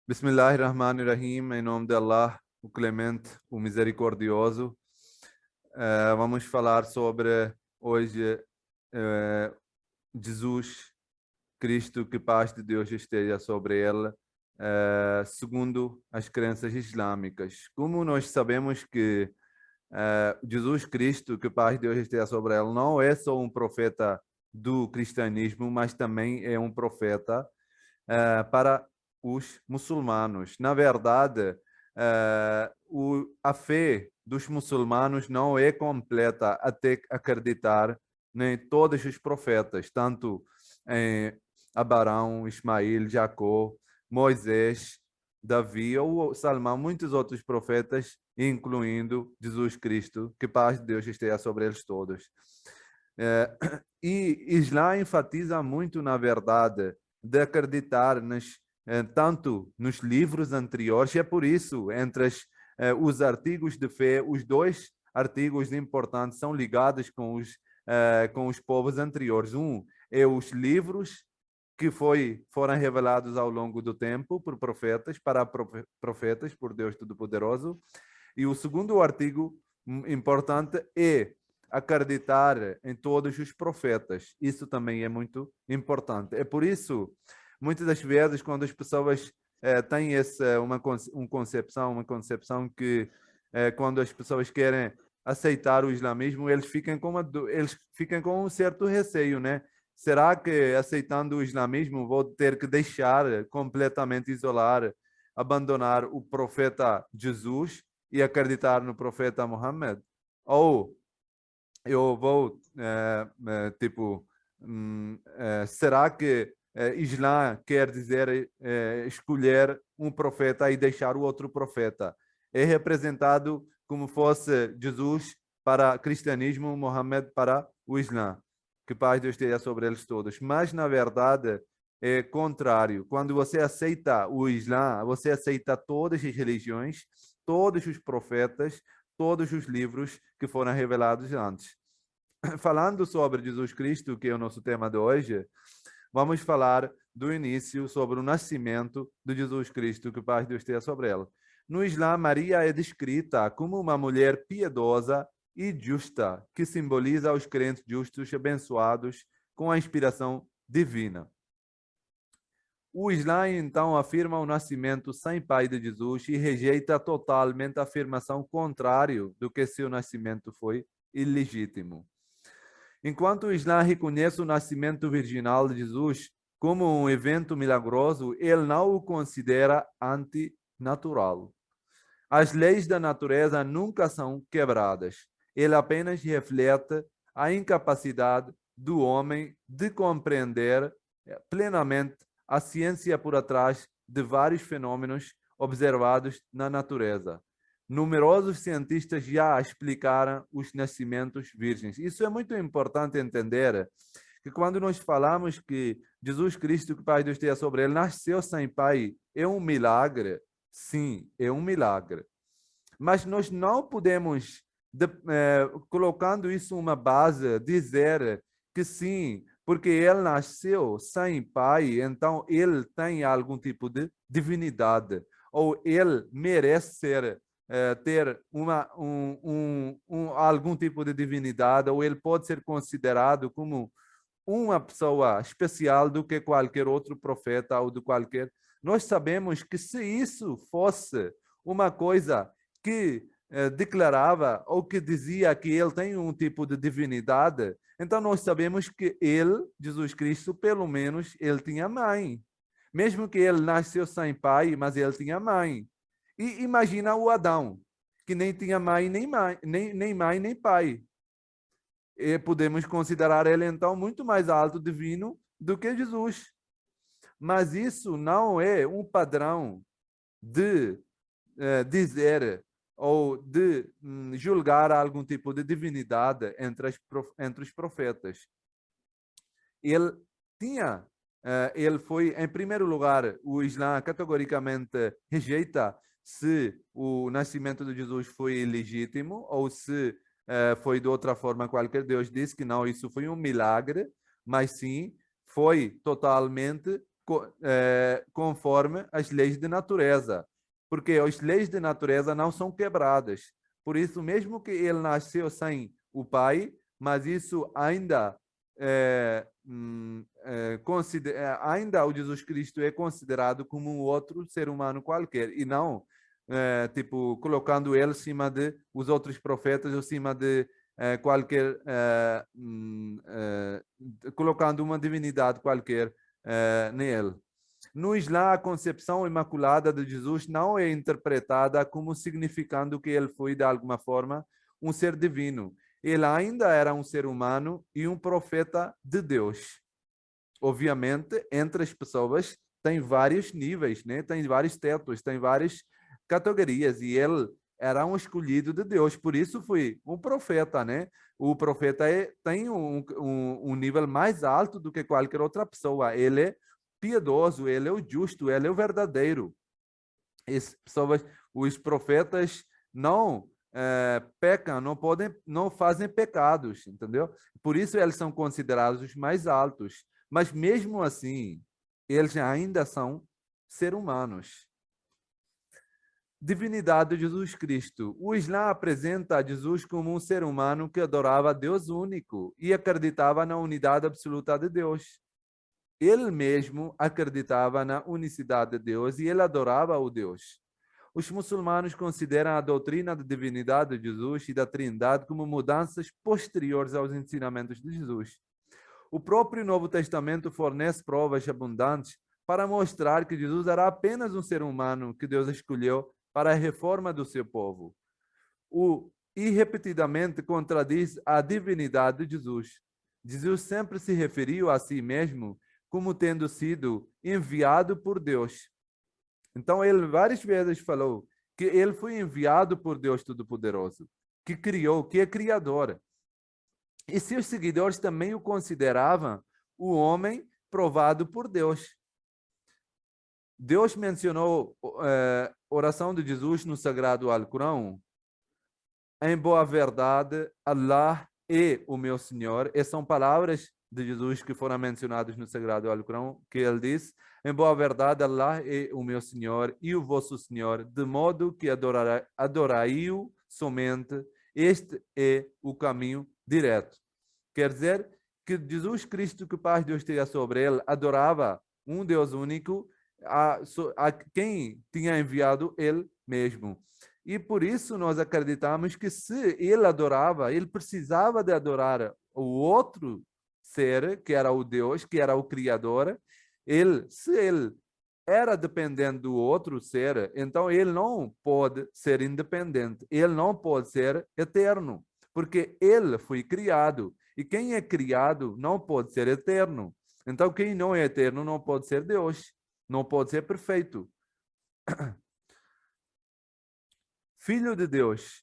Bismillahirrahmanirrahim, em nome de Allah, o Clemente, o Misericordioso. Vamos falar sobre hoje Jesus Cristo, que paz de Deus esteja sobre ele, segundo as crenças islâmicas. Como nós sabemos que Jesus Cristo, que paz de Deus esteja sobre ele, não é só um profeta do cristianismo, mas também é um profeta para os muçulmanos. Na verdade, a fé dos muçulmanos não é completa até acreditar em todos os profetas, tanto em Abraão, Ismael, Jacó, Moisés, Davi ou Salmão, muitos outros profetas, incluindo Jesus Cristo, que paz de Deus esteja sobre eles todos. E Islã enfatiza muito, na verdade, de acreditar tanto nos livros anteriores, e é por isso, entre os artigos de fé, os dois artigos importantes são ligados com os povos anteriores. Um é os livros que foram revelados ao longo do tempo por profetas, para profetas, por Deus Todo-Poderoso. E o segundo artigo importante é acreditar em todos os profetas. Isso também é muito importante. É por isso, muitas das vezes, quando as pessoas têm uma concepção que quando as pessoas querem aceitar o islamismo, eles ficam com um certo receio, né? Será que aceitando o islamismo vou ter que deixar completamente isolar, abandonar o profeta Jesus e acreditar no profeta Muhammad? Ou eu vou, será que Islã quer dizer escolher um profeta e deixar o outro profeta? É representado como fosse Jesus para o cristianismo, Muhammad para o Islã. Que paz de Deus esteja sobre eles todos. Mas, na verdade, é contrário. Quando você aceita o Islã, você aceita todas as religiões, todos os profetas, todos os livros que foram revelados antes. Falando sobre Jesus Cristo, que é o nosso tema de hoje, vamos falar do início, sobre o nascimento de Jesus Cristo, que o Pai de Deus tenha sobre ela. No Islã, Maria é descrita como uma mulher piedosa e justa, que simboliza os crentes justos e abençoados com a inspiração divina. O Islã, então, afirma o nascimento sem pai de Jesus e rejeita totalmente a afirmação contrária do que seu nascimento foi ilegítimo. Enquanto o Islã reconhece o nascimento virginal de Jesus como um evento milagroso, ele não o considera antinatural. As leis da natureza nunca são quebradas. Ele apenas reflete a incapacidade do homem de compreender plenamente a ciência por trás de vários fenômenos observados na natureza. Numerosos cientistas já explicaram os nascimentos virgens. Isso é muito importante entender, que quando nós falamos que Jesus Cristo, que o Pai de Deus esteja sobre ele, nasceu sem pai, é um milagre. Sim, é um milagre. Mas nós não podemos, colocando isso uma base, dizer que sim, porque ele nasceu sem pai, então ele tem algum tipo de divinidade, ou ele merece ter algum tipo de divindade, ou ele pode ser considerado como uma pessoa especial do que qualquer outro profeta ou de qualquer. Nós sabemos que se isso fosse uma coisa que declarava ou que dizia que ele tem um tipo de divindade, então nós sabemos que ele, Jesus Cristo, pelo menos ele tinha mãe. Mesmo que ele nasceu sem pai, mas ele tinha mãe. E imagina o Adão, que nem tinha mãe, nem mãe, nem pai. E podemos considerar ele, então, muito mais alto divino do que Jesus. Mas isso não é um padrão de dizer ou de julgar algum tipo de divindade entre os profetas. Ele tinha, ele foi, em primeiro lugar, o Islã categoricamente rejeita se o nascimento de Jesus foi ilegítimo ou se foi de outra forma qualquer. Deus disse que não, isso foi um milagre, mas sim, foi totalmente conforme as leis de natureza, porque as leis de natureza não são quebradas. Por isso, mesmo que ele nasceu sem o pai, mas isso ainda ainda o Jesus Cristo é considerado como um outro ser humano qualquer, e não tipo colocando ele acima de os outros profetas, acima de qualquer colocando uma divindade qualquer nele. No Islã, a concepção imaculada de Jesus não é interpretada como significando que ele foi, de alguma forma, um ser divino. Ele ainda era um ser humano e um profeta de Deus. Obviamente, entre as pessoas, tem vários níveis, né? Tem vários tetos, tem várias categorias, e ele era um escolhido de Deus, por isso foi um profeta, né? O profeta tem um nível mais alto do que qualquer outra pessoa. Ele é piedoso, ele é o justo, ele é o verdadeiro. Os profetas não pecam, não fazem pecados, entendeu? Por isso eles são considerados os mais altos. Mas mesmo assim, eles ainda são seres humanos. Divindade de Jesus Cristo. O Islã apresenta Jesus como um ser humano que adorava Deus único e acreditava na unidade absoluta de Deus. Ele mesmo acreditava na unicidade de Deus e ele adorava o Deus. Os muçulmanos consideram a doutrina da divindade de Jesus e da Trindade como mudanças posteriores aos ensinamentos de Jesus. O próprio Novo Testamento fornece provas abundantes para mostrar que Jesus era apenas um ser humano que Deus escolheu para a reforma do seu povo. E repetidamente contradiz a divindade de Jesus. Jesus sempre se referiu a si mesmo como tendo sido enviado por Deus. Então, ele várias vezes falou que ele foi enviado por Deus Todo-Poderoso, que criou, que é criador. E seus seguidores também o consideravam o homem provado por Deus. Deus mencionou a oração de Jesus no Sagrado Alcorão. Em boa verdade, Allah é o meu Senhor. Essas são palavras de Jesus que foram mencionadas no Sagrado Alcorão, que ele disse: em boa verdade, Allah é o meu Senhor e o vosso Senhor, de modo que adorai-o somente. Este é o caminho direto. Quer dizer que Jesus Cristo, que paz de Deus esteja sobre ele, adorava um Deus único, a quem tinha enviado ele mesmo. E por isso nós acreditamos que se ele adorava, ele precisava de adorar o outro ser, que era o Deus, que era o Criador. Se ele era dependente do outro ser, então ele não pode ser independente, ele não pode ser eterno, porque ele foi criado. E quem é criado não pode ser eterno. Então, quem não é eterno não pode ser Deus, não pode ser perfeito. Filho de Deus.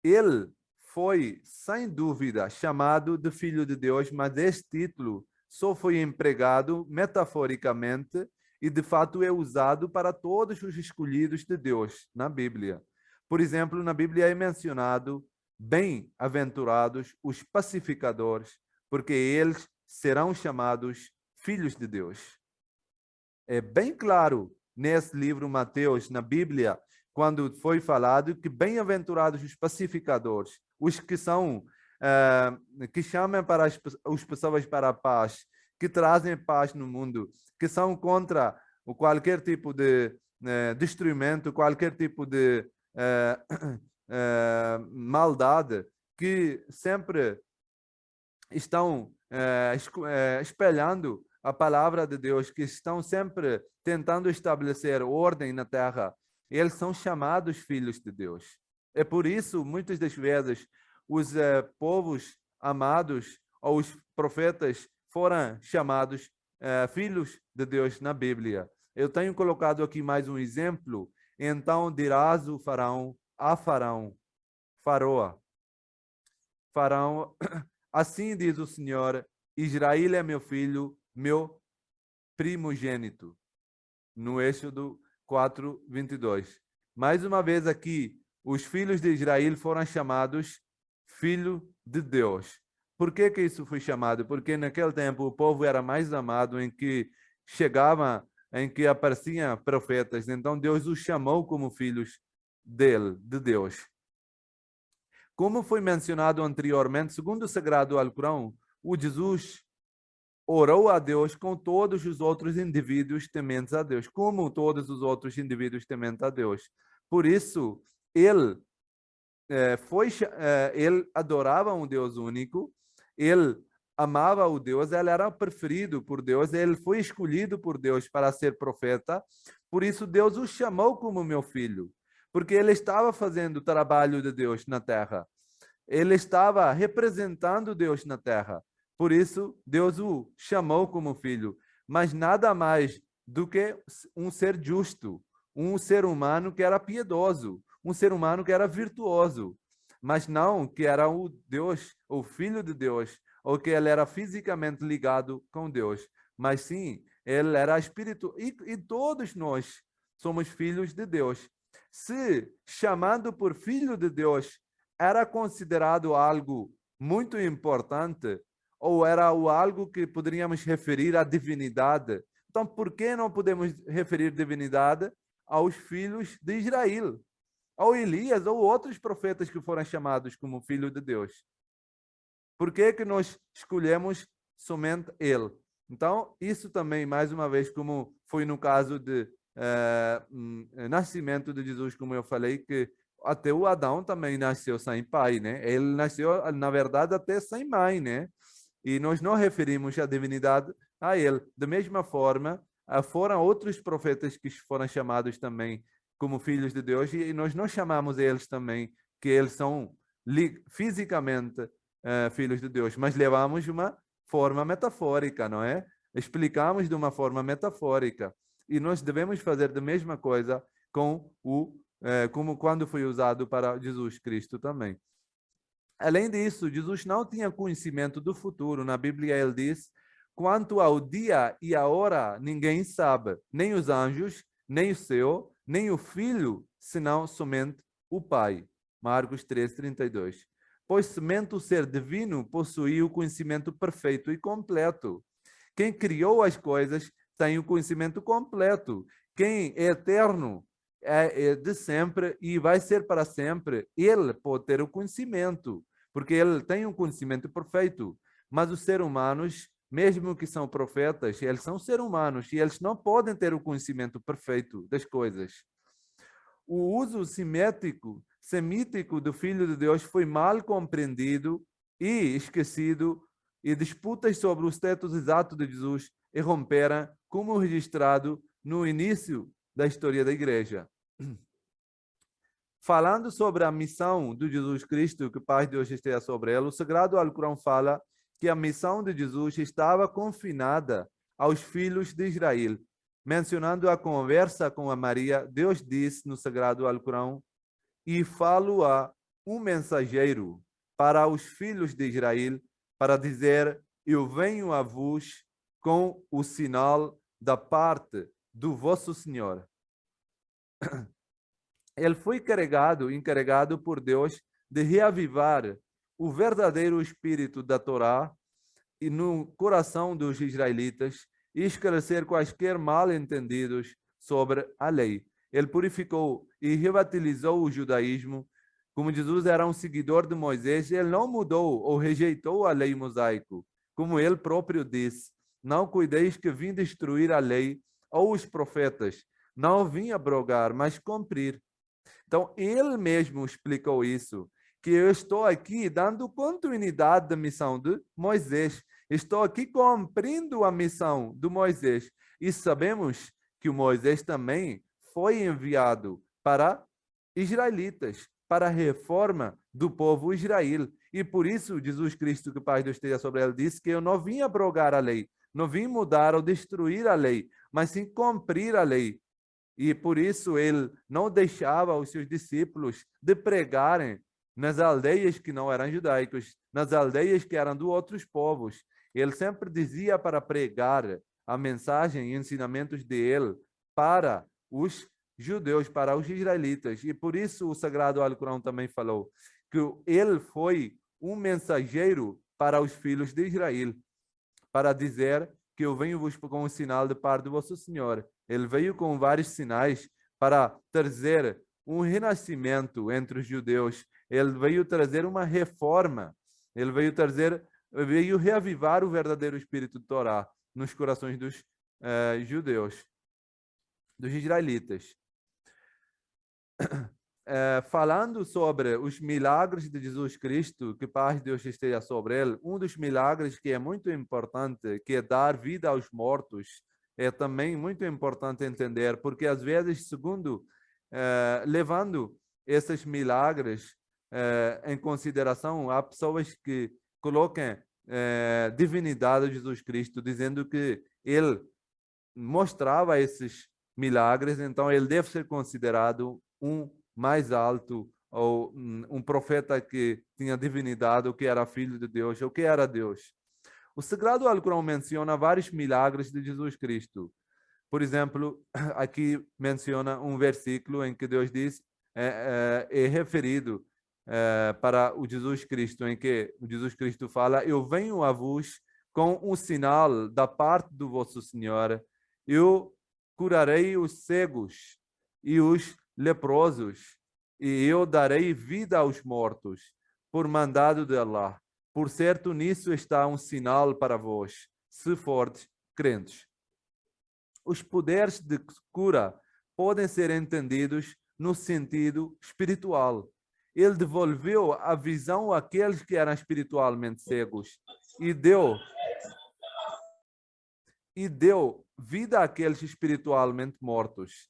Ele foi, sem dúvida, chamado de Filho de Deus, mas este título só foi empregado metaforicamente e, de fato, é usado para todos os escolhidos de Deus na Bíblia. Por exemplo, na Bíblia é mencionado: bem-aventurados os pacificadores, porque eles serão chamados filhos de Deus. É bem claro nesse livro Mateus, na Bíblia, quando foi falado que bem-aventurados os pacificadores, os que são que chamam para as pessoas para a paz, que trazem paz no mundo, que são contra qualquer tipo de destruimento, qualquer tipo de maldade, que sempre estão espelhando a palavra de Deus, que estão sempre tentando estabelecer ordem na terra. Eles são chamados filhos de Deus. É por isso, muitas das vezes, os povos amados ou os profetas foram chamados filhos de Deus na Bíblia. Eu tenho colocado aqui mais um exemplo. Então dirás o faraó a Faraó, Faraó, Faraó, assim diz o Senhor, Israel é meu filho, meu primogênito. No Êxodo 4:22. Mais uma vez aqui, os filhos de Israel foram chamados filho de Deus. Por que isso foi chamado? Porque naquele tempo o povo era mais amado, em que chegava em que apareciam profetas. Então Deus os chamou como filhos de Deus. Como foi mencionado anteriormente, segundo o Sagrado Alcorão, o Jesus orou a Deus com todos os outros indivíduos tementes a Deus, como todos os outros indivíduos tementes a Deus. Por isso, ele ele adorava um Deus único, ele amava o Deus, ele era preferido por Deus, ele foi escolhido por Deus para ser profeta, por isso Deus o chamou como meu filho, porque ele estava fazendo o trabalho de Deus na terra, ele estava representando Deus na terra, por isso Deus o chamou como filho, mas nada mais do que um ser justo, um ser humano que era piedoso, um ser humano que era virtuoso, mas não que era o Deus, o Filho de Deus, ou que ele era fisicamente ligado com Deus, mas sim, ele era espírito, e todos nós somos filhos de Deus. Se chamado por filho de Deus era considerado algo muito importante, ou era algo que poderíamos referir à divindade, então por que não podemos referir divindade aos filhos de Israel, ao Elias ou outros profetas que foram chamados como filho de Deus? Por que que nós escolhemos somente ele? Então, isso também, mais uma vez, como foi no caso de nascimento de Jesus, como eu falei, que até o Adão também nasceu sem pai, né? Ele nasceu, na verdade, até sem mãe, né? E nós não referimos a divindade a ele. Da mesma forma, foram outros profetas que foram chamados também como filhos de Deus, e nós não chamamos eles também que eles são fisicamente filhos de Deus, mas levamos uma forma metafórica, não é? Explicamos de uma forma metafórica. E nós devemos fazer da mesma coisa com como quando foi usado para Jesus Cristo também. Além disso, Jesus não tinha conhecimento do futuro. Na Bíblia ele diz: quanto ao dia e a hora, ninguém sabe, nem os anjos, nem o céu, nem o Filho, senão somente o Pai. Marcos 3:32. Pois somente o ser divino possuía o conhecimento perfeito e completo. Quem criou as coisas tem o conhecimento completo. Quem é eterno, é de sempre e vai ser para sempre, ele pode ter o conhecimento, porque ele tem um conhecimento perfeito. Mas os seres humanos, mesmo que são profetas, eles são seres humanos e eles não podem ter o conhecimento perfeito das coisas. O uso semítico do Filho de Deus foi mal compreendido e esquecido, e disputas sobre o status exato de Jesus irromperam, como registrado no início da história da igreja. Falando sobre a missão de Jesus Cristo, que paz de Deus esteja sobre ela, o Sagrado Alcorão fala que a missão de Jesus estava confinada aos filhos de Israel. Mencionando a conversa com a Maria, Deus disse no Sagrado Alcorão: e falo a um mensageiro para os filhos de Israel, para dizer: eu venho a vos com o sinal da parte do vosso Senhor. Ele foi encarregado por Deus de reavivar o verdadeiro espírito da Torá e no coração dos israelitas e esclarecer quaisquer mal-entendidos sobre a lei. Ele purificou e revitalizou o judaísmo. Como Jesus era um seguidor de Moisés, ele não mudou ou rejeitou a lei mosaico. Como ele próprio disse: não cuideis que vim destruir a lei ou os profetas. Não vim abrogar, mas cumprir. Então, ele mesmo explicou isso, que eu estou aqui dando continuidade da missão de Moisés. Estou aqui cumprindo a missão de Moisés. E sabemos que o Moisés também foi enviado para israelitas, para a reforma do povo Israel. E por isso, Jesus Cristo, que o Pai de Deus esteja sobre ele, disse que eu não vim abrogar a lei, não vim mudar ou destruir a lei, mas sim cumprir a lei. E por isso ele não deixava os seus discípulos de pregarem nas aldeias que não eram judaicas, nas aldeias que eram de outros povos. Ele sempre dizia para pregar a mensagem e ensinamentos de ele para os judeus, para os israelitas. E por isso o Sagrado Alcorão também falou que ele foi um mensageiro para os filhos de Israel, para dizer que eu venho-vos com um sinal de parte do vosso Senhor. Ele veio com vários sinais para trazer um renascimento entre os judeus. Ele veio trazer uma reforma. Ele veio reavivar o verdadeiro espírito de Torá nos corações dos judeus, dos israelitas. Falando sobre os milagres de Jesus Cristo, que paz de Deus esteja sobre ele, um dos milagres que é muito importante, que é dar vida aos mortos, é também muito importante entender, porque às vezes, levando esses milagres em consideração, há pessoas que colocam divindade de Jesus Cristo, dizendo que ele mostrava esses milagres, então ele deve ser considerado um mais alto, ou um profeta que tinha divindade, ou que era filho de Deus, ou que era Deus. O Sagrado Alcorão menciona vários milagres de Jesus Cristo. Por exemplo, aqui menciona um versículo em que Deus diz, é referido para o Jesus Cristo, em que o Jesus Cristo fala: eu venho a vos com um sinal da parte do vosso Senhor, eu curarei os cegos e os leprosos, e eu darei vida aos mortos, por mandado de Allah. Por certo, nisso está um sinal para vós, se fordes crentes. Os poderes de cura podem ser entendidos no sentido espiritual. Ele devolveu a visão àqueles que eram espiritualmente cegos e deu vida àqueles espiritualmente mortos.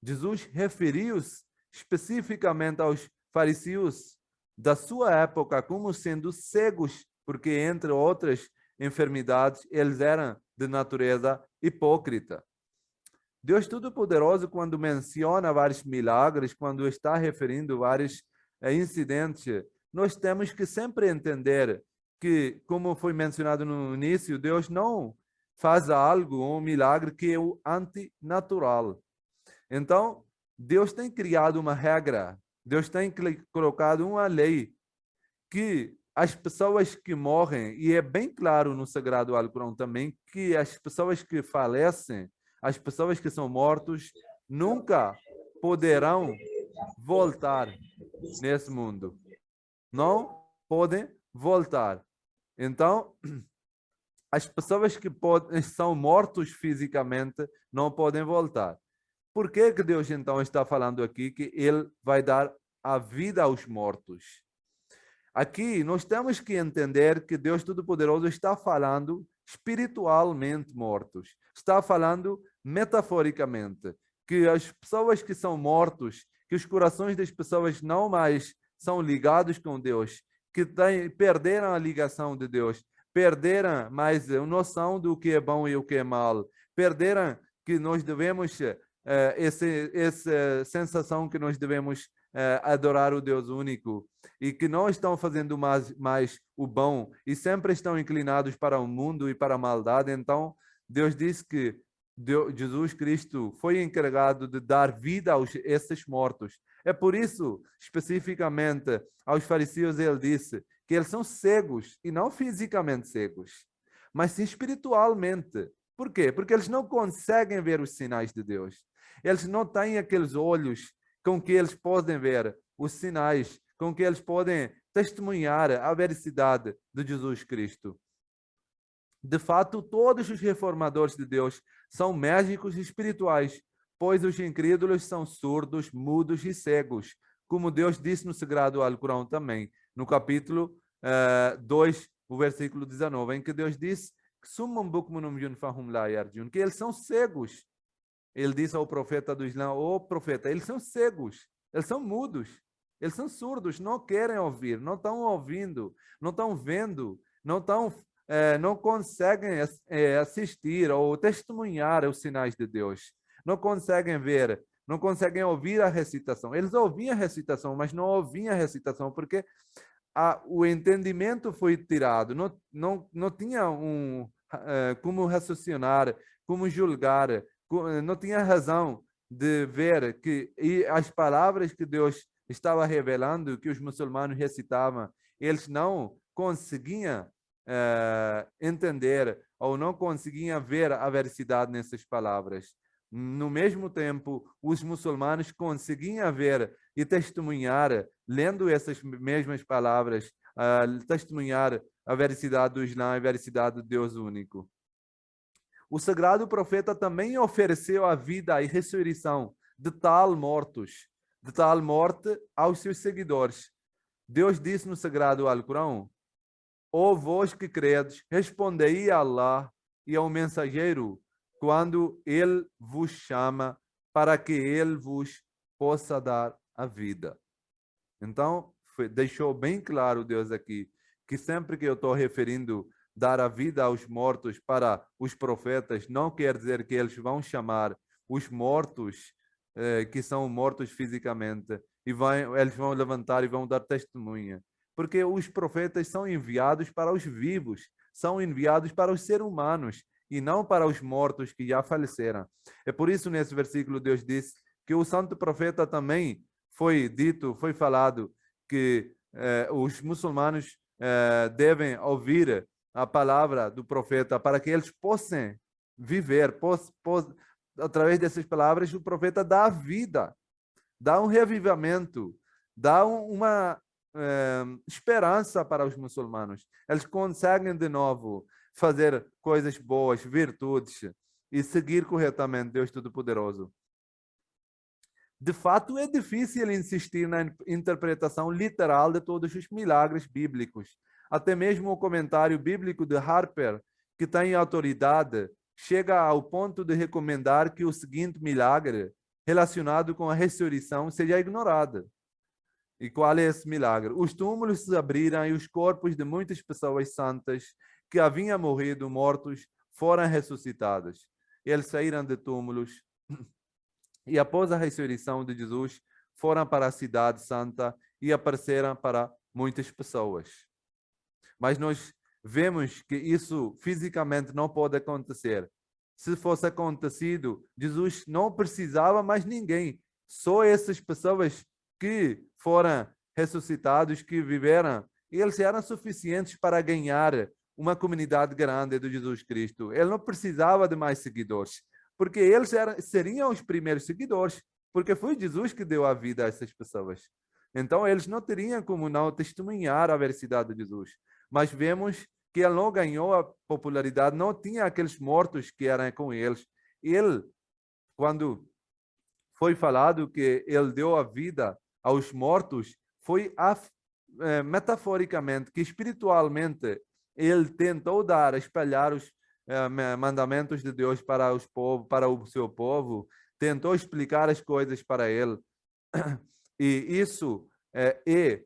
Jesus referiu-se especificamente aos fariseus da sua época como sendo cegos, porque, entre outras enfermidades, eles eram de natureza hipócrita. Deus Todo-Poderoso, quando menciona vários milagres, quando está referindo vários incidentes, nós temos que sempre entender que, como foi mencionado no início, Deus não faz algo, um milagre que é o antinatural. Então, Deus tem criado uma regra, Deus tem colocado uma lei que as pessoas que morrem, e é bem claro no Sagrado Alcorão também, que as pessoas que falecem, as pessoas que são mortos, nunca poderão voltar nesse mundo. Não podem voltar. Então, as pessoas que são mortos fisicamente não podem voltar. Por que Deus então está falando aqui que ele vai dar a vida aos mortos? Aqui nós temos que entender que Deus Todo-Poderoso está falando espiritualmente mortos. Está falando metaforicamente. Que as pessoas que são mortos, que os corações das pessoas não mais são ligados com Deus, que perderam a ligação de Deus, perderam mais a noção do que é bom e o que é mal, perderam que nós devemos, essa sensação que nós devemos adorar o Deus único, e que não estão fazendo mais o bom e sempre estão inclinados para o mundo e para a maldade. Então, Deus disse que Jesus Cristo foi encarregado de dar vida a esses mortos. É por isso, especificamente, aos fariseus ele disse que eles são cegos, e não fisicamente cegos, mas sim espiritualmente. Por quê? Porque eles não conseguem ver os sinais de Deus. Eles não têm aqueles olhos com que eles podem ver os sinais, com que eles podem testemunhar a veracidade de Jesus Cristo. De fato, todos os reformadores de Deus são mágicos espirituais, pois os incrédulos são surdos, mudos e cegos, como Deus disse no Sagrado Alcorão também, no capítulo 2, o versículo 19, em que Deus disse que eles são cegos. Ele disse ao profeta do Islã: ô profeta, eles são cegos, eles são mudos, eles são surdos, não querem ouvir, não estão ouvindo, não estão vendo, não conseguem assistir ou testemunhar os sinais de Deus, não conseguem ver, não conseguem ouvir a recitação. Eles ouviam a recitação, mas não ouviam a recitação, porque o entendimento foi tirado, não tinha como raciocinar, como julgar, não tinha razão de ver que as palavras que Deus estava revelando, que os muçulmanos recitavam, eles não conseguiam entender ou não conseguiam ver a veracidade nessas palavras. No mesmo tempo, os muçulmanos conseguiam ver e testemunhar, lendo essas mesmas palavras, testemunhar a veracidade do Islã e a veracidade do Deus único. O sagrado profeta também ofereceu a vida e ressurreição de tal morte aos seus seguidores. Deus disse no sagrado Alcorão: ó vós que credes, respondei a Allah e ao mensageiro quando ele vos chama para que ele vos possa dar a vida. Então, deixou bem claro Deus aqui, que sempre que eu estou referindo dar a vida aos mortos para os profetas, não quer dizer que eles vão chamar os mortos, que são mortos fisicamente, e eles vão levantar e vão dar testemunha. Porque os profetas são enviados para os vivos, são enviados para os seres humanos, e não para os mortos que já faleceram. É por isso, nesse versículo, Deus disse que o santo profeta também foi falado que os muçulmanos devem ouvir a palavra do profeta para que eles possam viver, através dessas palavras, o profeta dá a vida, dá um revivamento, dá uma esperança para os muçulmanos. Eles conseguem de novo fazer coisas boas, virtudes e seguir corretamente Deus Todo-Poderoso. De fato, é difícil insistir na interpretação literal de todos os milagres bíblicos. Até mesmo o comentário bíblico de Harper, que tem autoridade, chega ao ponto de recomendar que o seguinte milagre relacionado com a ressurreição seja ignorado. E qual é esse milagre? Os túmulos se abriram e os corpos de muitas pessoas santas que haviam morrido mortos foram ressuscitados. Eles saíram de túmulos e após a ressurreição de Jesus foram para a cidade santa e apareceram para muitas pessoas. Mas nós vemos que isso fisicamente não pode acontecer. Se fosse acontecido, Jesus não precisava mais ninguém. Só essas pessoas que foram ressuscitados, que viveram, eles eram suficientes para ganhar uma comunidade grande de Jesus Cristo. Ele não precisava de mais seguidores, porque eles seriam os primeiros seguidores, porque foi Jesus que deu a vida a essas pessoas. Então, eles não teriam como não testemunhar a veracidade de Jesus. Mas vemos que ele não ganhou a popularidade, não tinha aqueles mortos que eram com eles. Ele, quando foi falado que ele deu a vida aos mortos, foi metaforicamente, que espiritualmente ele tentou espalhar os mandamentos de Deus para o seu povo, tentou explicar as coisas para ele. E isso é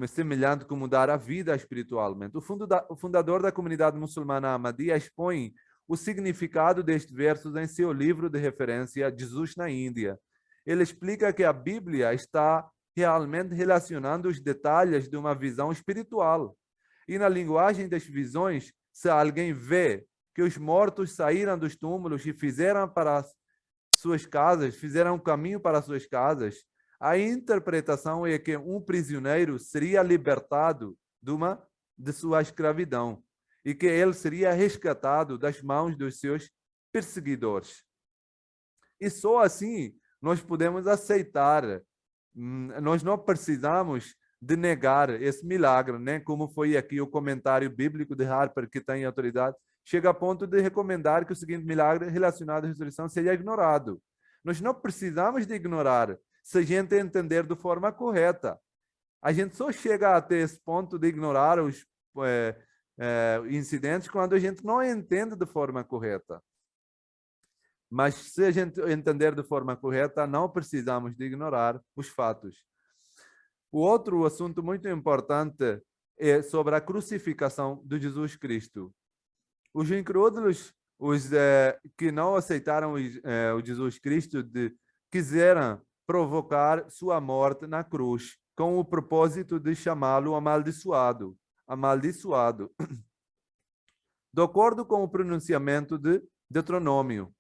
semelhante como dar a vida espiritualmente. O fundador da comunidade muçulmana Ahmadiyya expõe o significado deste verso em seu livro de referência, Jesus na Índia. Ele explica que a Bíblia está realmente relacionando os detalhes de uma visão espiritual. E na linguagem das visões, se alguém vê que os mortos saíram dos túmulos e fizeram para suas casas, fizeram um caminho para suas casas, a interpretação é que um prisioneiro seria libertado de sua escravidão e que ele seria resgatado das mãos dos seus perseguidores. E só assim nós podemos aceitar. Nós não precisamos de negar esse milagre, né? Como foi aqui o comentário bíblico de Harper, que tem autoridade, chega a ponto de recomendar que o seguinte milagre relacionado à ressurreição seja ignorado. Nós não precisamos de ignorar, se a gente entender de forma correta. A gente só chega até esse ponto de ignorar os incidentes quando a gente não entende de forma correta. Mas se a gente entender de forma correta, não precisamos de ignorar os fatos. O outro assunto muito importante é sobre a crucificação de Jesus Cristo. Os incrédulos, os que não aceitaram o Jesus Cristo, quiseram provocar sua morte na cruz, com o propósito de chamá-lo amaldiçoado. Amaldiçoado. De acordo com o pronunciamento de Deuteronômio,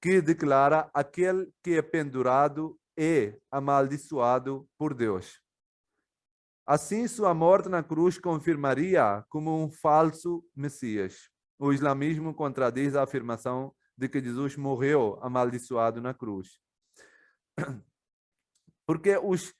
que declara aquele que é pendurado é amaldiçoado por Deus. Assim, sua morte na cruz confirmaria como um falso Messias. O islamismo contradiz a afirmação de que Jesus morreu amaldiçoado na cruz. Porque os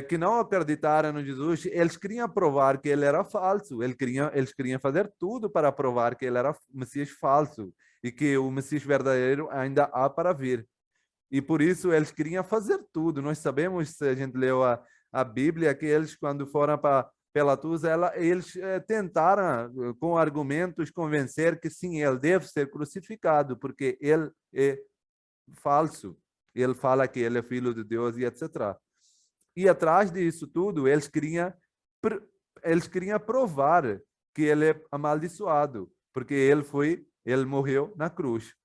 que não acreditaram no Jesus, eles queriam provar que ele era falso. Eles queriam fazer tudo para provar que ele era Messias falso e que o Messias verdadeiro ainda há para vir. E por isso eles queriam fazer tudo. Nós sabemos, se a gente leu a Bíblia, que eles, quando foram para Pilatos, eles tentaram, com argumentos, convencer que sim, ele deve ser crucificado, porque ele é falso. Ele fala que ele é filho de Deus e etc. E atrás disso tudo, eles queriam provar que ele é amaldiçoado, porque ele morreu na cruz.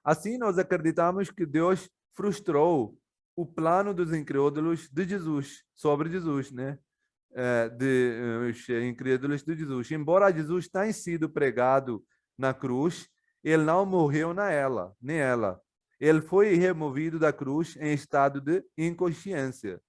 Assim, nós acreditamos que Deus frustrou o plano dos incrédulos de Jesus, sobre Jesus, né? Os incrédulos de Jesus. Embora Jesus tenha sido pregado na cruz, ele não morreu nela. Ele foi removido da cruz em estado de inconsciência.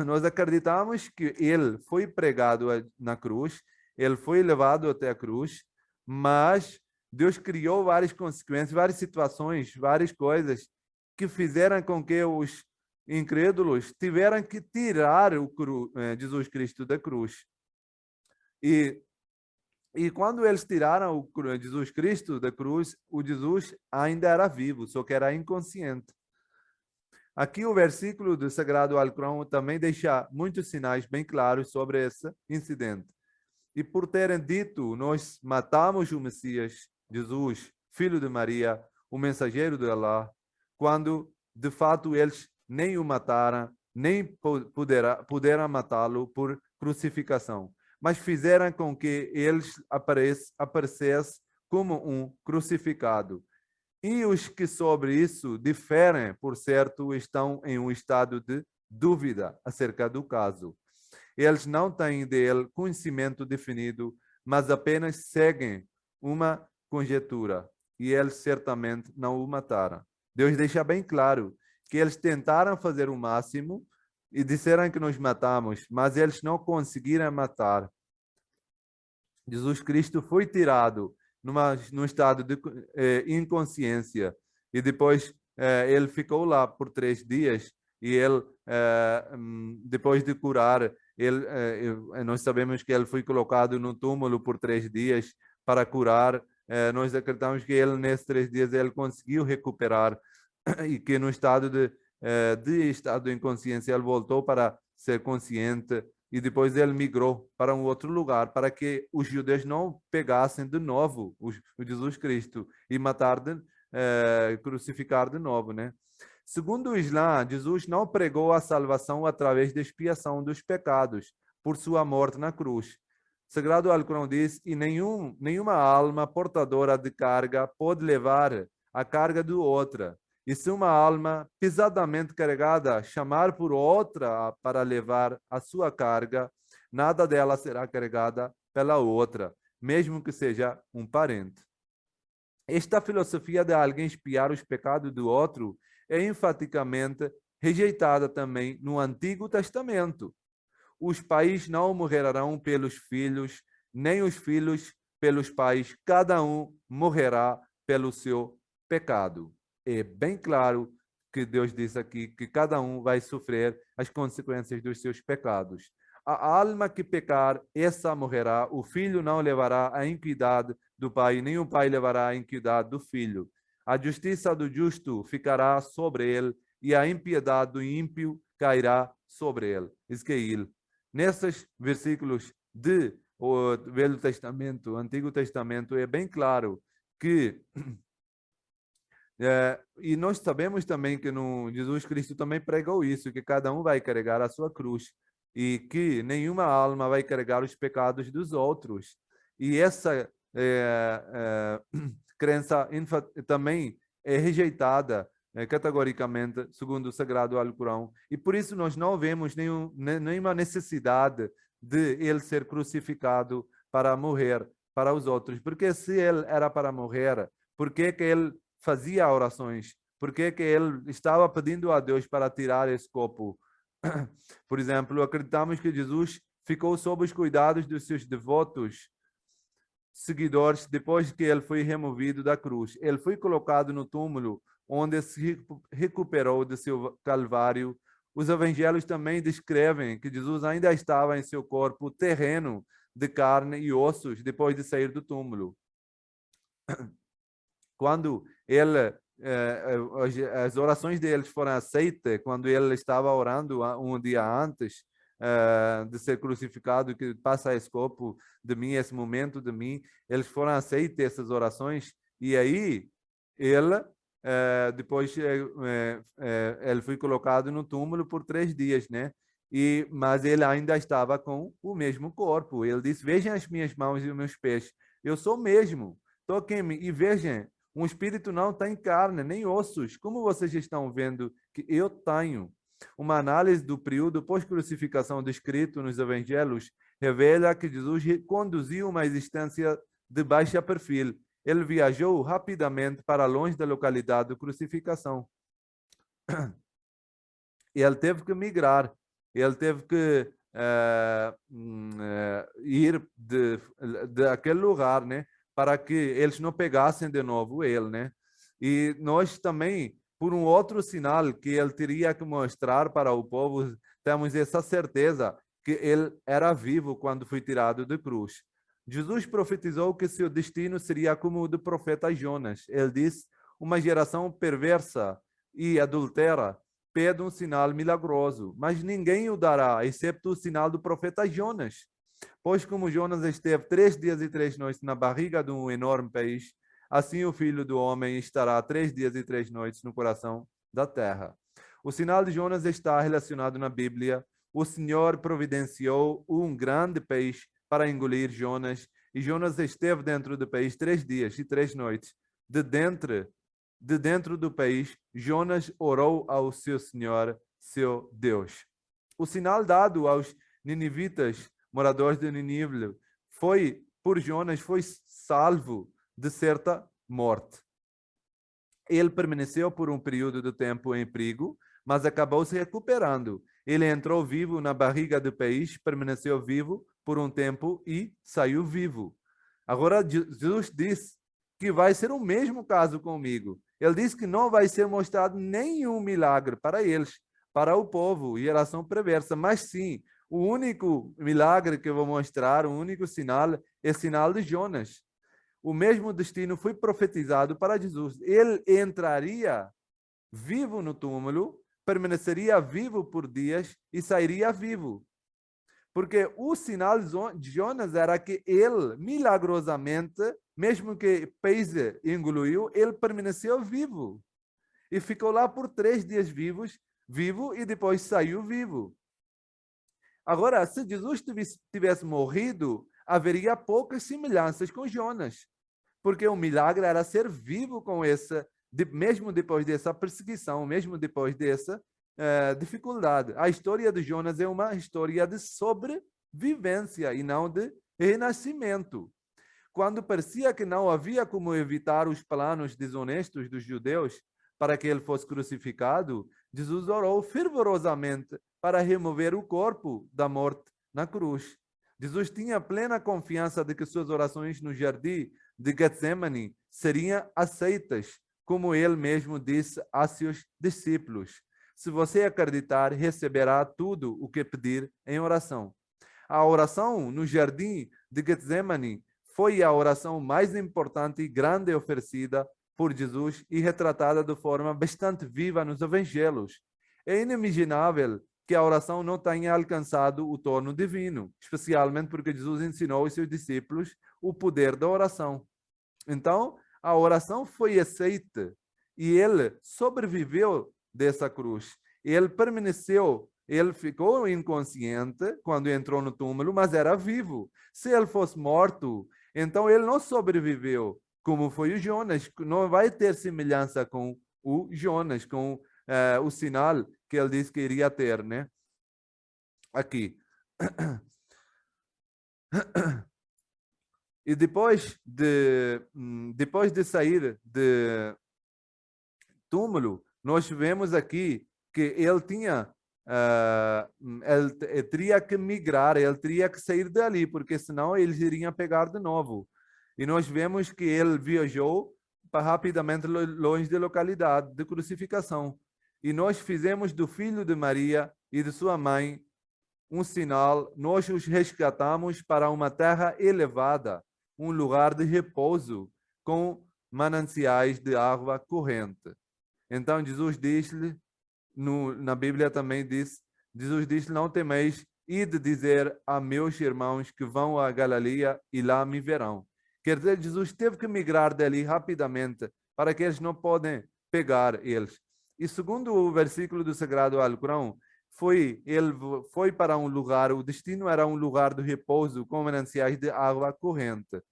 Nós acreditamos que ele foi pregado na cruz, ele foi levado até a cruz, mas Deus criou várias consequências, várias situações, várias coisas que fizeram com que os incrédulos tiveram que tirar Jesus Cristo da cruz. E quando eles tiraram o Jesus Cristo da cruz, o Jesus ainda era vivo, só que era inconsciente. Aqui o versículo do Sagrado Alcorão também deixa muitos sinais bem claros sobre esse incidente. E por terem dito, nós matamos o Messias, Jesus, filho de Maria, o mensageiro de Allah, quando de fato eles nem o mataram, nem puderam matá-lo por crucificação, mas fizeram com que eles aparecesse como um crucificado. E os que sobre isso diferem, por certo, estão em um estado de dúvida acerca do caso. Eles não têm dele conhecimento definido, mas apenas seguem uma conjetura. E eles certamente não o mataram. Deus deixa bem claro que eles tentaram fazer o máximo e disseram que nos matamos, mas eles não conseguiram matar. Jesus Cristo foi tirado num estado de inconsciência e depois ele ficou lá por 3 dias e ele, depois de curar, nós sabemos que ele foi colocado no túmulo por 3 dias para curar. Nós acreditamos que ele, nesses 3 dias, ele conseguiu recuperar e que no estado de estado de inconsciência ele voltou para ser consciente e depois ele migrou para um outro lugar para que os judeus não pegassem de novo o Jesus Cristo e crucificar de novo, né? Segundo o Islã, Jesus não pregou a salvação através da expiação dos pecados por sua morte na cruz. O Sagrado Alcorão diz: e nenhuma alma portadora de carga pode levar a carga de outra. E se uma alma pesadamente carregada chamar por outra para levar a sua carga, nada dela será carregada pela outra, mesmo que seja um parente. Esta filosofia de alguém expiar os pecados do outro é enfaticamente rejeitada também no Antigo Testamento. Os pais não morrerão pelos filhos, nem os filhos pelos pais, cada um morrerá pelo seu pecado. É bem claro que Deus diz aqui que cada um vai sofrer as consequências dos seus pecados. A alma que pecar, essa morrerá. O filho não levará a iniquidade do pai, nem o pai levará a iniquidade do filho. A justiça do justo ficará sobre ele, e a impiedade do ímpio cairá sobre ele. Isqueil. Nesses versículos do Velho Testamento, Antigo Testamento, é bem claro que e nós sabemos também que Jesus Cristo também pregou isso, que cada um vai carregar a sua cruz e que nenhuma alma vai carregar os pecados dos outros. E essa crença também é rejeitada categoricamente, segundo o Sagrado Alcorão. E por isso nós não vemos nenhuma necessidade de ele ser crucificado para morrer para os outros. Porque se ele era para morrer, por que ele fazia orações? Por que ele estava pedindo a Deus para tirar esse corpo? Por exemplo, acreditamos que Jesus ficou sob os cuidados dos seus devotos seguidores depois que ele foi removido da cruz. Ele foi colocado no túmulo, onde se recuperou de seu calvário. Os evangelhos também descrevem que Jesus ainda estava em seu corpo terreno de carne e ossos depois de sair do túmulo. Quando ele as orações deles foram aceitas, quando ele estava orando um dia antes de ser crucificado, que passa esse corpo de mim, esse momento de mim, eles foram aceitas essas orações, e aí ele depois ele foi colocado no túmulo por 3 dias, né? Mas ele ainda estava com o mesmo corpo. Ele disse: vejam as minhas mãos e os meus pés, eu sou o mesmo, toquem-me e vejam, um espírito não tem carne, nem ossos, como vocês estão vendo que eu tenho. Uma análise do período pós-crucificação descrito nos evangelhos revela que Jesus conduziu uma existência de baixo perfil. Ele viajou rapidamente para longe da localidade de crucificação. Ele teve que migrar, ele teve que ir daquele lugar, né? Para que eles não pegassem de novo ele, né? E nós também, por um outro sinal que ele teria que mostrar para o povo, temos essa certeza que ele era vivo quando foi tirado de cruz. Jesus profetizou que seu destino seria como o do profeta Jonas. Ele disse: uma geração perversa e adultera pede um sinal milagroso, mas ninguém o dará, exceto o sinal do profeta Jonas. Pois como Jonas esteve 3 dias e 3 noites na barriga de um enorme peixe, assim o Filho do Homem estará 3 dias e 3 noites no coração da terra. O sinal de Jonas está relacionado na Bíblia. O Senhor providenciou um grande peixe para engolir Jonas, e Jonas esteve dentro do peixe 3 dias e 3 noites. De dentro do peixe, Jonas orou ao seu Senhor, seu Deus. O sinal dado aos ninivitas, moradores de Nínive, por Jonas, foi salvo de certa morte. Ele permaneceu por um período de tempo em perigo, mas acabou se recuperando. Ele entrou vivo na barriga do peixe, permaneceu vivo por um tempo e saiu vivo. Agora, Jesus disse que vai ser o mesmo caso comigo. Ele disse que não vai ser mostrado nenhum milagre para eles, para o povo, geração perversa, mas sim, o único milagre que eu vou mostrar, o único sinal, é o sinal de Jonas. O mesmo destino foi profetizado para Jesus. Ele entraria vivo no túmulo, permaneceria vivo por dias e sairia vivo. Porque o sinal de Jonas era que ele, milagrosamente, mesmo que peixe engoliu, ele permaneceu vivo. E ficou lá por 3 dias vivo, e depois saiu vivo. Agora, se Jesus tivesse morrido, haveria poucas semelhanças com Jonas. Porque o milagre era ser vivo com essa, mesmo depois dessa perseguição, mesmo depois dessa dificuldade. A história de Jonas é uma história de sobrevivência e não de renascimento. Quando parecia que não havia como evitar os planos desonestos dos judeus para que ele fosse crucificado, Jesus orou fervorosamente para remover o corpo da morte na cruz. Jesus tinha plena confiança de que suas orações no jardim de Getsemane seriam aceitas, como ele mesmo disse a seus discípulos: se você acreditar, receberá tudo o que pedir em oração. A oração no jardim de Getsemane foi a oração mais importante e grande oferecida por Jesus e retratada de forma bastante viva nos evangelhos. É inimaginável que a oração não tenha alcançado o torno divino, especialmente porque Jesus ensinou aos seus discípulos o poder da oração. Então, a oração foi aceita e ele sobreviveu dessa cruz. Ele permaneceu, ele ficou inconsciente quando entrou no túmulo, mas era vivo. Se ele fosse morto, então ele não sobreviveu, como foi o Jonas. Não vai ter semelhança com o Jonas, com o sinal que ele disse que iria ter, né? Aqui. E depois de sair de túmulo, nós vemos aqui que ele tinha ele teria que migrar, ele teria que sair dali, porque senão eles iriam pegar de novo. E nós vemos que ele viajou para rapidamente longe da localidade de crucificação. E nós fizemos do filho de Maria e de sua mãe um sinal, nós os resgatamos para uma terra elevada, um lugar de repouso, com mananciais de água corrente. Então Jesus diz-lhe, na Bíblia também diz, Jesus diz-lhe, não temeis, ide dizer a meus irmãos que vão a Galileia e lá me verão. Quer dizer, Jesus teve que migrar dali rapidamente para que eles não podem pegar eles. E segundo o versículo do Sagrado Alcorão, ele foi para um lugar, o destino era um lugar de repouso com mananciais de água corrente.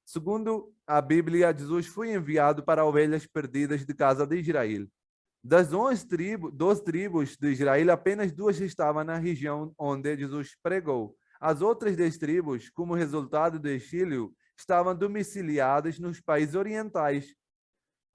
Segundo a Bíblia, Jesus foi enviado para ovelhas perdidas de casa de Israel. Das 12 tribos de Israel, apenas 2 estavam na região onde Jesus pregou. As outras 10 tribos, como resultado do exílio, estavam domiciliadas nos países orientais,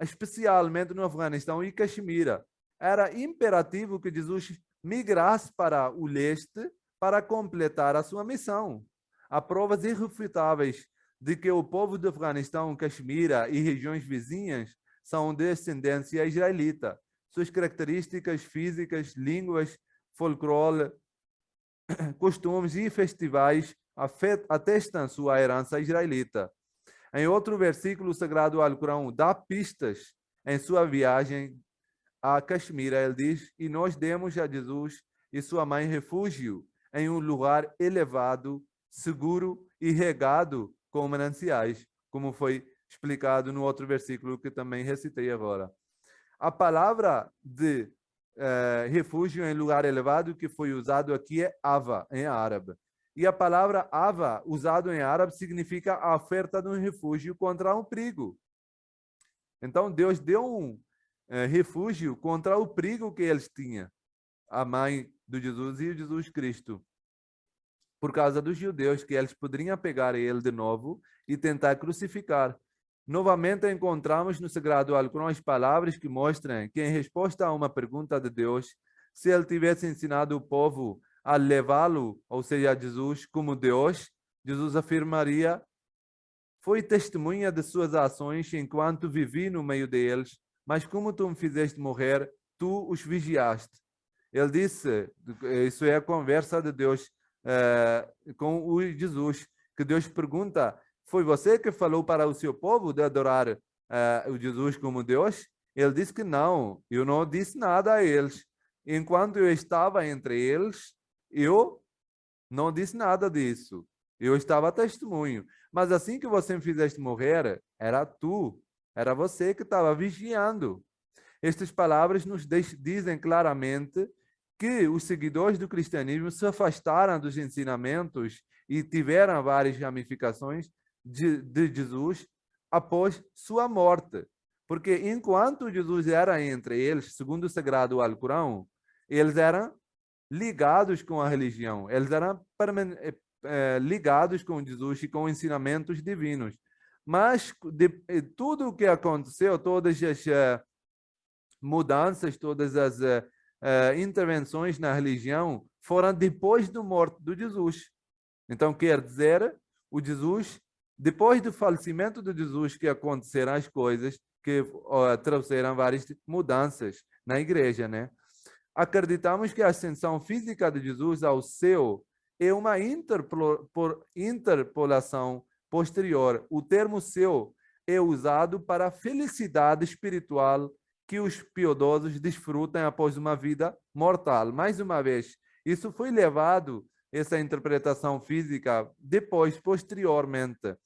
especialmente no Afeganistão e Caxemira. Era imperativo que Jesus migrasse para o leste para completar a sua missão. Há provas irrefutáveis de que o povo do Afeganistão, Caxemira e regiões vizinhas são de descendência israelita. Suas características físicas, línguas, folclore, costumes e festivais atestam sua herança israelita. Em outro versículo sagrado do Alcorão, dá pistas em sua viagem a Caxemira. Ele diz, e nós demos a Jesus e sua mãe refúgio em um lugar elevado, seguro e regado com mananciais, como foi explicado no outro versículo que também recitei agora. A palavra de refúgio em lugar elevado que foi usado aqui é ava, em árabe. E a palavra ava, usado em árabe, significa a oferta de um refúgio contra um perigo. Então, Deus deu um refúgio contra o perigo que eles tinham, a mãe do Jesus e o Jesus Cristo, por causa dos judeus, que eles poderiam pegar ele de novo e tentar crucificar. Novamente encontramos no Sagrado Alcorão as palavras que mostram que, em resposta a uma pergunta de Deus, se ele tivesse ensinado o povo a levá-lo, ou seja, a Jesus, como Deus, Jesus afirmaria, foi testemunha de suas ações enquanto vivi no meio deles, mas como tu me fizeste morrer, tu os vigiaste. Ele disse, isso é a conversa de Deus com o Jesus, que Deus pergunta, foi você que falou para o seu povo de adorar o Jesus como Deus? Ele disse que não, eu não disse nada a eles. Enquanto eu estava entre eles, eu não disse nada disso. Eu estava a testemunho. Mas assim que você me fizeste morrer, era você que estava vigiando. Estas palavras nos dizem claramente que os seguidores do cristianismo se afastaram dos ensinamentos e tiveram várias ramificações de Jesus após sua morte. Porque enquanto Jesus era entre eles, segundo o Sagrado Alcorão, eles eram ligados com a religião, eles eram ligados com Jesus e com ensinamentos divinos. Mas tudo o que aconteceu, todas as mudanças, todas as intervenções na religião foram depois da morte de Jesus. Então, quer dizer, o Jesus, depois do falecimento de Jesus, que aconteceram as coisas que trouxeram várias mudanças na igreja, né? Acreditamos que a ascensão física de Jesus ao céu é uma interpolação posterior. O termo céu é usado para a felicidade espiritual que os piedosos desfrutam após uma vida mortal. Mais uma vez, isso foi levado, essa interpretação física, depois, posteriormente.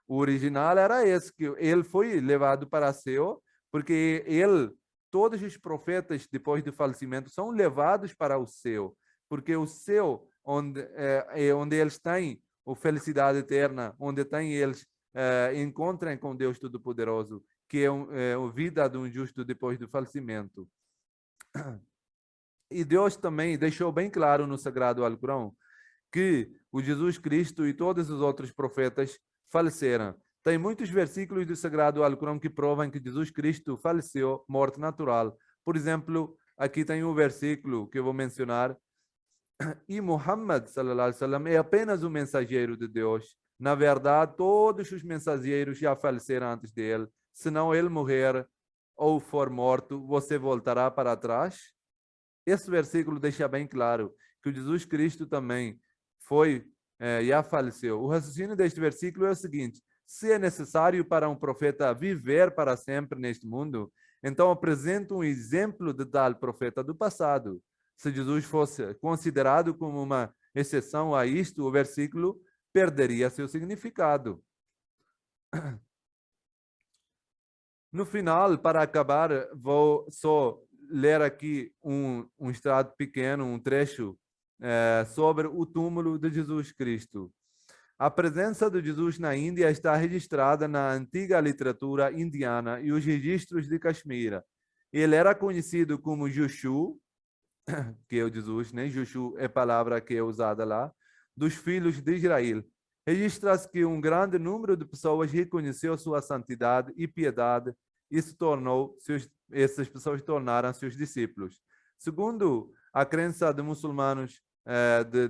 O original era esse, que ele foi levado para o céu, porque todos os profetas, depois do falecimento, são levados para o céu, porque o céu é onde eles têm a felicidade eterna, onde eles encontram com Deus Todo-Poderoso, que é a vida de um justo depois do falecimento. E Deus também deixou bem claro no Sagrado Alcorão que o Jesus Cristo e todos os outros profetas faleceram. Tem muitos versículos do Sagrado Alcorão que provam que Jesus Cristo faleceu, morte natural. Por exemplo, aqui tem um versículo que eu vou mencionar. E Muhammad, sallallahu alaihi wasallam, é apenas um mensageiro de Deus. Na verdade, todos os mensageiros já faleceram antes dele. Se não ele morrer ou for morto, você voltará para trás? Esse versículo deixa bem claro que o Jesus Cristo também já faleceu. O raciocínio deste versículo é o seguinte: se é necessário para um profeta viver para sempre neste mundo, então apresenta um exemplo de tal profeta do passado. Se Jesus fosse considerado como uma exceção a isto, o versículo perderia seu significado. No final, para acabar, vou só ler aqui um extrato pequeno, um trecho sobre o túmulo de Jesus Cristo. A presença de Jesus na Índia está registrada na antiga literatura indiana e os registros de Caxemira. Ele era conhecido como Jushu, que é o Jesus, né? Jushu é a palavra que é usada lá, dos filhos de Israel. Registra-se que um grande número de pessoas reconheceu sua santidade e piedade e essas pessoas tornaram seus discípulos. Segundo a crença de muçulmanos,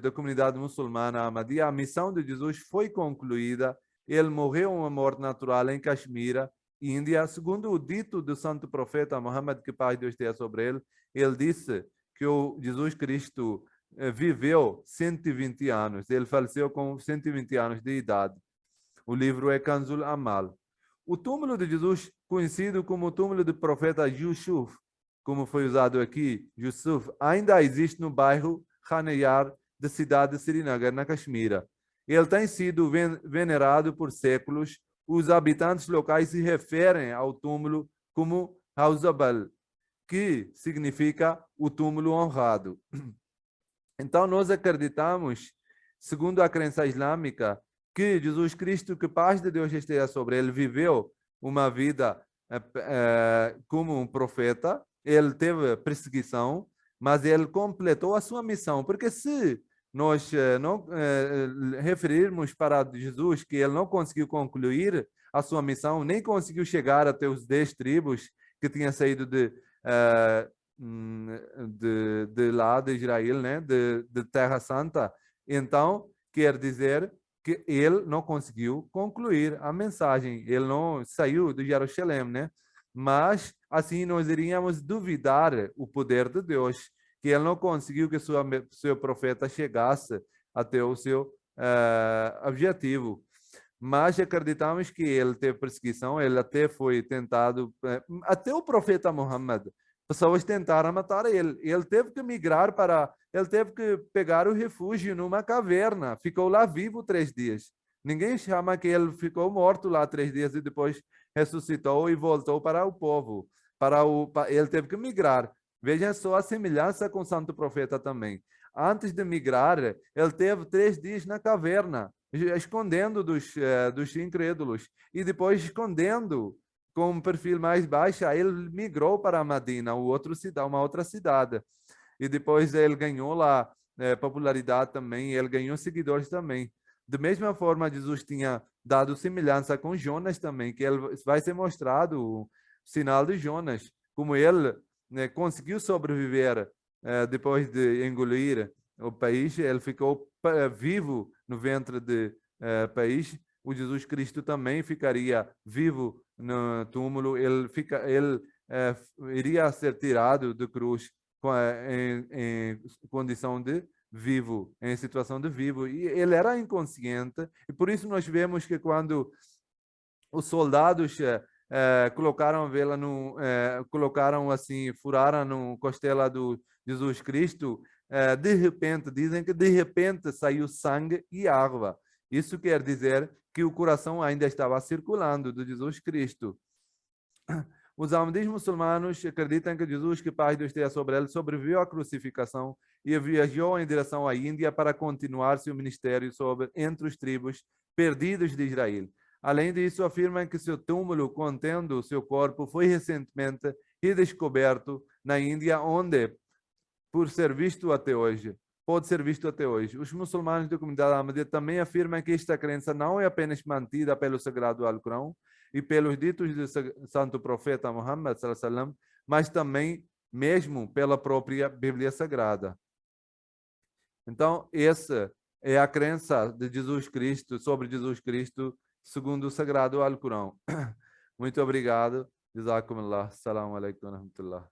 da comunidade muçulmana Ahmadiyya, a missão de Jesus foi concluída. Ele morreu uma morte natural em Caxemira, Índia. Segundo o dito do santo profeta Muhammad, que paz de Deus tenha sobre ele disse que o Jesus Cristo viveu 120 anos. Ele faleceu com 120 anos de idade. O livro é Kanzul Amal. O túmulo de Jesus, conhecido como o túmulo do profeta Yusuf, como foi usado aqui, Yusuf, ainda existe no bairro Khanayar da cidade de Srinagar, na Caxemira. Ele tem sido venerado por séculos. Os habitantes locais se referem ao túmulo como Hauzabal, que significa o túmulo honrado. Então, nós acreditamos, segundo a crença islâmica, que Jesus Cristo, que paz de Deus esteja sobre ele, viveu uma vida como um profeta. Ele teve perseguição, mas ele completou a sua missão. Porque se nós não referirmos para Jesus que ele não conseguiu concluir a sua missão, nem conseguiu chegar até os 10 tribos que tinha saído de lá de Israel, né? de Terra Santa. Então, quer dizer que ele não conseguiu concluir a mensagem, ele não saiu de Jerusalém, né? Mas assim nós iríamos duvidar o poder de Deus, que ele não conseguiu que seu profeta chegasse até o seu objetivo. Mas acreditamos que ele teve perseguição, ele até foi tentado, até o profeta Muhammad, pessoas tentaram matar ele. Ele teve que migrar ele teve que pegar o refúgio numa caverna, ficou lá vivo 3 dias. Ninguém chama que ele ficou morto lá 3 dias e depois ressuscitou e voltou para o povo. Ele teve que migrar. Vejam só a semelhança com o santo profeta também. Antes de migrar, ele teve 3 dias na caverna, escondendo dos incrédulos, e depois escondendo com um perfil mais baixo, ele migrou para Medina, uma outra cidade, e depois ele ganhou lá popularidade também, ele ganhou seguidores também. Da mesma forma, Jesus tinha dado semelhança com Jonas também, que ele vai ser mostrado o sinal de Jonas, como ele conseguiu sobreviver depois de engolir o país, ele ficou vivo no ventre do país. O Jesus Cristo também ficaria vivo no túmulo, ele iria ser tirado da cruz em condição de vivo, em situação de vivo, e ele era inconsciente, e por isso nós vemos que quando os soldados colocaram a vela colocaram assim, furaram no costela do Jesus Cristo, de repente, dizem que de repente saiu sangue e água. Isso quer dizer que o coração ainda estava circulando de Jesus Cristo. Os ahmadis muçulmanos acreditam que Jesus, que paz de Deus esteja sobre ele, sobreviveu à crucificação e viajou em direção à Índia para continuar seu ministério entre os tribos perdidos de Israel. Além disso, afirmam que seu túmulo contendo seu corpo foi recentemente redescoberto na Índia, onde, por ser visto até hoje, pode ser visto até hoje. Os muçulmanos da comunidade Ahmadiyya também afirmam que esta crença não é apenas mantida pelo sagrado Alcorão e pelos ditos do santo profeta Muhammad, mas também mesmo pela própria Bíblia Sagrada. Então, essa é a crença de Jesus Cristo, sobre Jesus Cristo, segundo o Sagrado Alcorão. Muito obrigado. Jazakumullah. Assalamu alaikum wa rahmatullah.